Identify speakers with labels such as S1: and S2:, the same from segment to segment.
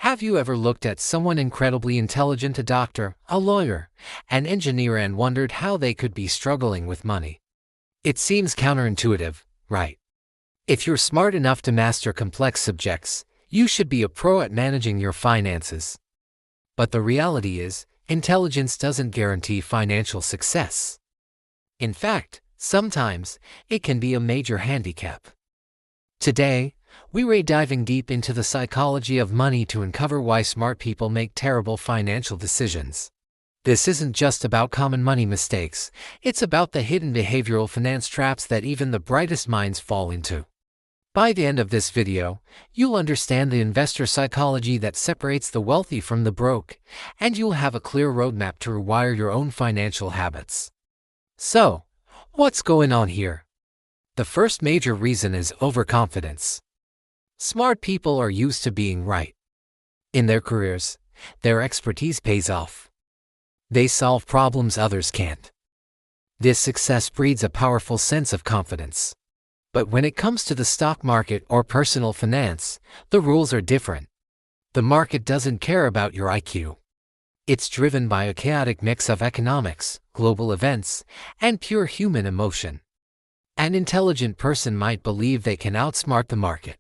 S1: Have you ever looked at someone incredibly intelligent, a doctor, a lawyer, an engineer, and wondered how they could be struggling with money? It seems counterintuitive, right? If you're smart enough to master complex subjects, you should be a pro at managing your finances. But the reality is, intelligence doesn't guarantee financial success. In fact, sometimes it can be a major handicap. Today, we're diving deep into the psychology of money to uncover why smart people make terrible financial decisions. This isn't just about common money mistakes, it's about the hidden behavioral finance traps that even the brightest minds fall into. By the end of this video, you'll understand the investor psychology that separates the wealthy from the broke, and you'll have a clear roadmap to rewire your own financial habits. So, what's going on here? The first major reason is overconfidence. Smart people are used to being right. In their careers, their expertise pays off. They solve problems others can't. This success breeds a powerful sense of confidence. But when it comes to the stock market or personal finance, the rules are different. The market doesn't care about your IQ. It's driven by a chaotic mix of economics, global events, and pure human emotion. An intelligent person might believe they can outsmart the market.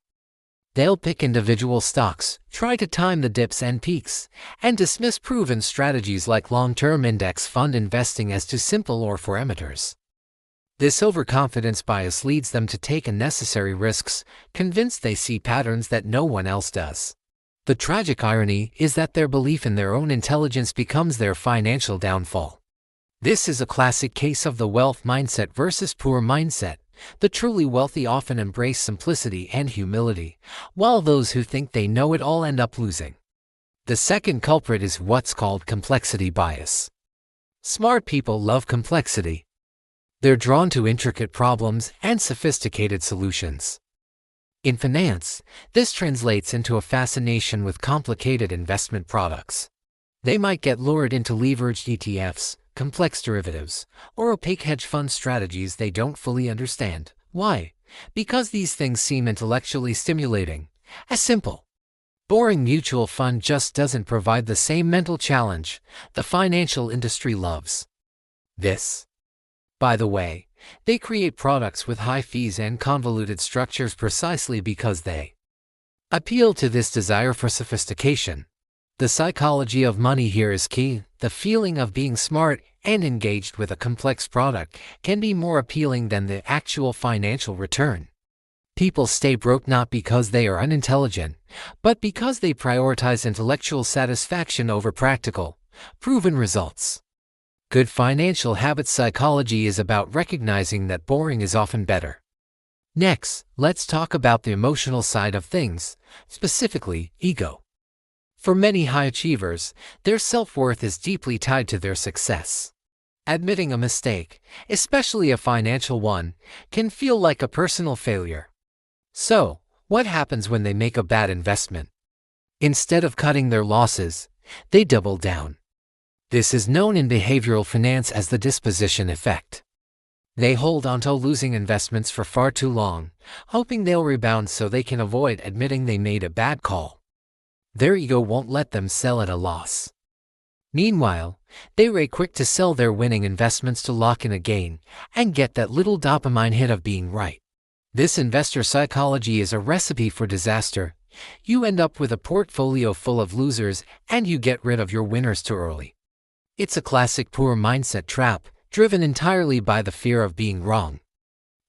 S1: They'll pick individual stocks, try to time the dips and peaks, and dismiss proven strategies like long-term index fund investing as too simple or for amateurs. This overconfidence bias leads them to take unnecessary risks, convinced they see patterns that no one else does. The tragic irony is that their belief in their own intelligence becomes their financial downfall. This is a classic case of the wealth mindset versus poor mindset. The truly wealthy often embrace simplicity and humility, while those who think they know it all end up losing. The second culprit is what's called complexity bias. Smart people love complexity. They're drawn to intricate problems and sophisticated solutions. In finance, this translates into a fascination with complicated investment products. They might get lured into leveraged ETFs, complex derivatives, or opaque hedge fund strategies they don't fully understand. Why? Because these things seem intellectually stimulating. A simple, boring mutual fund just doesn't provide the same mental challenge the financial industry loves. By the way, they create products with high fees and convoluted structures precisely because they appeal to this desire for sophistication. The psychology of money here is key. The feeling of being smart and engaged with a complex product can be more appealing than the actual financial return. People stay broke not because they are unintelligent, but because they prioritize intellectual satisfaction over practical, proven results. Good financial habit psychology is about recognizing that boring is often better. Next, let's talk about the emotional side of things, specifically ego. For many high achievers, their self-worth is deeply tied to their success. Admitting a mistake, especially a financial one, can feel like a personal failure. So, what happens when they make a bad investment? Instead of cutting their losses, they double down. This is known in behavioral finance as the disposition effect. They hold onto losing investments for far too long, hoping they'll rebound so they can avoid admitting they made a bad call. Their ego won't let them sell at a loss. Meanwhile, they're quick to sell their winning investments to lock in a gain and get that little dopamine hit of being right. This investor psychology is a recipe for disaster. You end up with a portfolio full of losers and you get rid of your winners too early. It's a classic poor mindset trap, driven entirely by the fear of being wrong.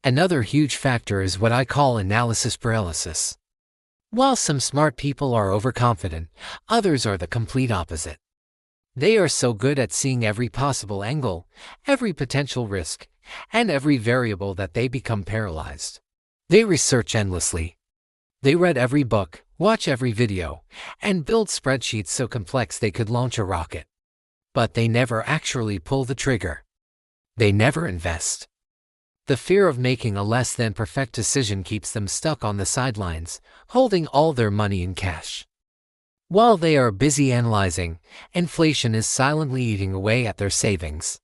S1: Another huge factor is what I call analysis paralysis. While some smart people are overconfident, others are the complete opposite. They are so good at seeing every possible angle, every potential risk, and every variable that they become paralyzed. They research endlessly. They read every book, watch every video, and build spreadsheets so complex they could launch a rocket. But they never actually pull the trigger. They never invest. The fear of making a less than perfect decision keeps them stuck on the sidelines, holding all their money in cash. While they are busy analyzing, inflation is silently eating away at their savings.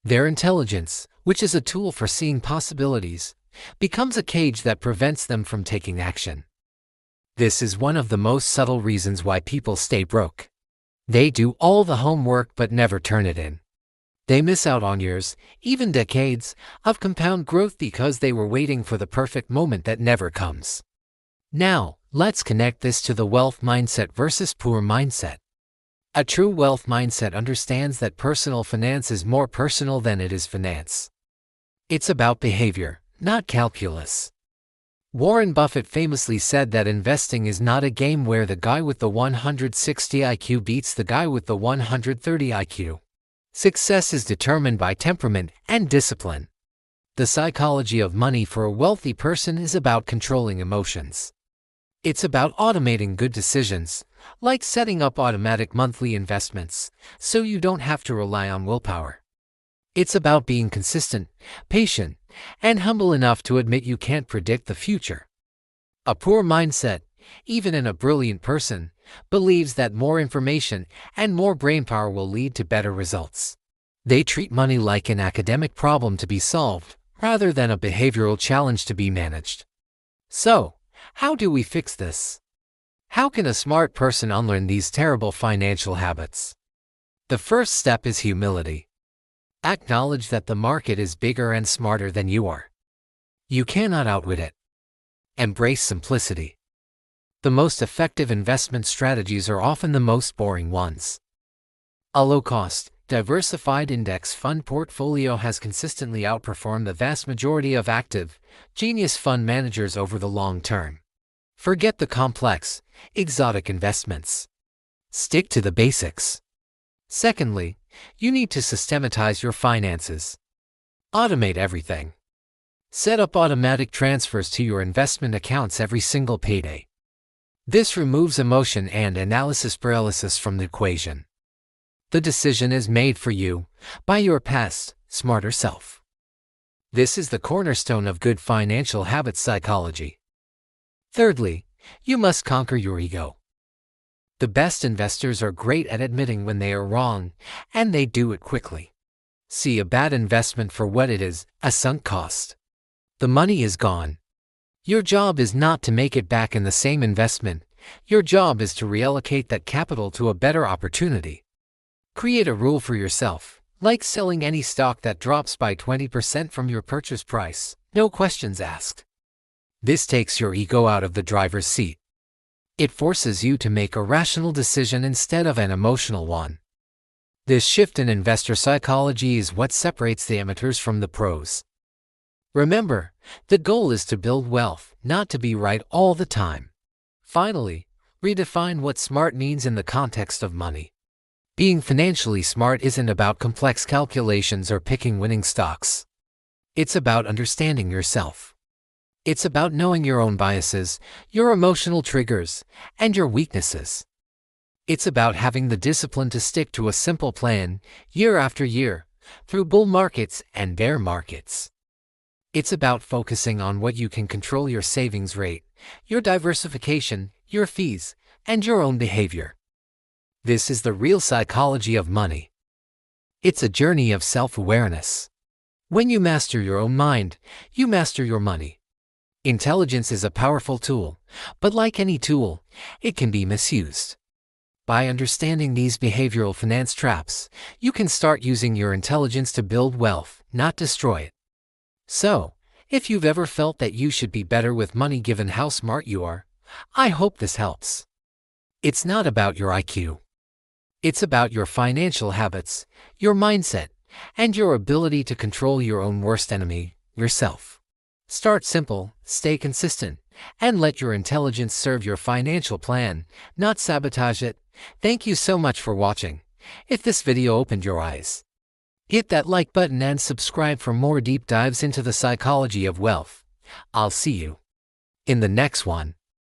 S1: Their intelligence, which is a tool for seeing possibilities, becomes a cage that prevents them from taking action. This is one of the most subtle reasons why people stay broke. They do all the homework but never turn it in. They miss out on years, even decades, of compound growth because they were waiting for the perfect moment that never comes. Now, let's connect this to the wealth mindset versus poor mindset. A true wealth mindset understands that personal finance is more personal than it is finance. It's about behavior, not calculus. Warren Buffett famously said that investing is not a game where the guy with the 160 IQ beats the guy with the 130 IQ. Success is determined by temperament and discipline. The psychology of money for a wealthy person is about controlling emotions. It's about automating good decisions, like setting up automatic monthly investments, so you don't have to rely on willpower. It's about being consistent, patient, and humble enough to admit you can't predict the future. A poor mindset, even in a brilliant person, believes that more information and more brainpower will lead to better results. They treat money like an academic problem to be solved, rather than a behavioral challenge to be managed. So, how do we fix this? How can a smart person unlearn these terrible financial habits? The first step is humility. Acknowledge that the market is bigger and smarter than you are. You cannot outwit it. Embrace simplicity. The most effective investment strategies are often the most boring ones. A low-cost, diversified index fund portfolio has consistently outperformed the vast majority of active, genius fund managers over the long term. Forget the complex, exotic investments. Stick to the basics. Secondly, you need to systematize your finances. Automate everything. Set up automatic transfers to your investment accounts every single payday. This removes emotion and analysis paralysis from the equation. The decision is made for you, by your past, smarter self. This is the cornerstone of good financial habit psychology. Thirdly, you must conquer your ego. The best investors are great at admitting when they are wrong, and they do it quickly. See a bad investment for what it is, a sunk cost. The money is gone. Your job is not to make it back in the same investment. Your job is to reallocate that capital to a better opportunity. Create a rule for yourself, like selling any stock that drops by 20% from your purchase price, no questions asked. This takes your ego out of the driver's seat. It forces you to make a rational decision instead of an emotional one. This shift in investor psychology is what separates the amateurs from the pros. Remember, the goal is to build wealth, not to be right all the time. Finally, redefine what smart means in the context of money. Being financially smart isn't about complex calculations or picking winning stocks. It's about understanding yourself. It's about knowing your own biases, your emotional triggers, and your weaknesses. It's about having the discipline to stick to a simple plan, year after year, through bull markets and bear markets. It's about focusing on what you can control: your savings rate, your diversification, your fees, and your own behavior. This is the real psychology of money. It's a journey of self-awareness. When you master your own mind, you master your money. Intelligence is a powerful tool, but like any tool, it can be misused. By understanding these behavioral finance traps, you can start using your intelligence to build wealth, not destroy it. So, if you've ever felt that you should be better with money given how smart you are, I hope this helps. It's not about your IQ. It's about your financial habits, your mindset, and your ability to control your own worst enemy, yourself. Start simple, stay consistent, and let your intelligence serve your financial plan, not sabotage it. Thank you so much for watching. If this video opened your eyes, hit that like button and subscribe for more deep dives into the psychology of wealth. I'll see you in the next one.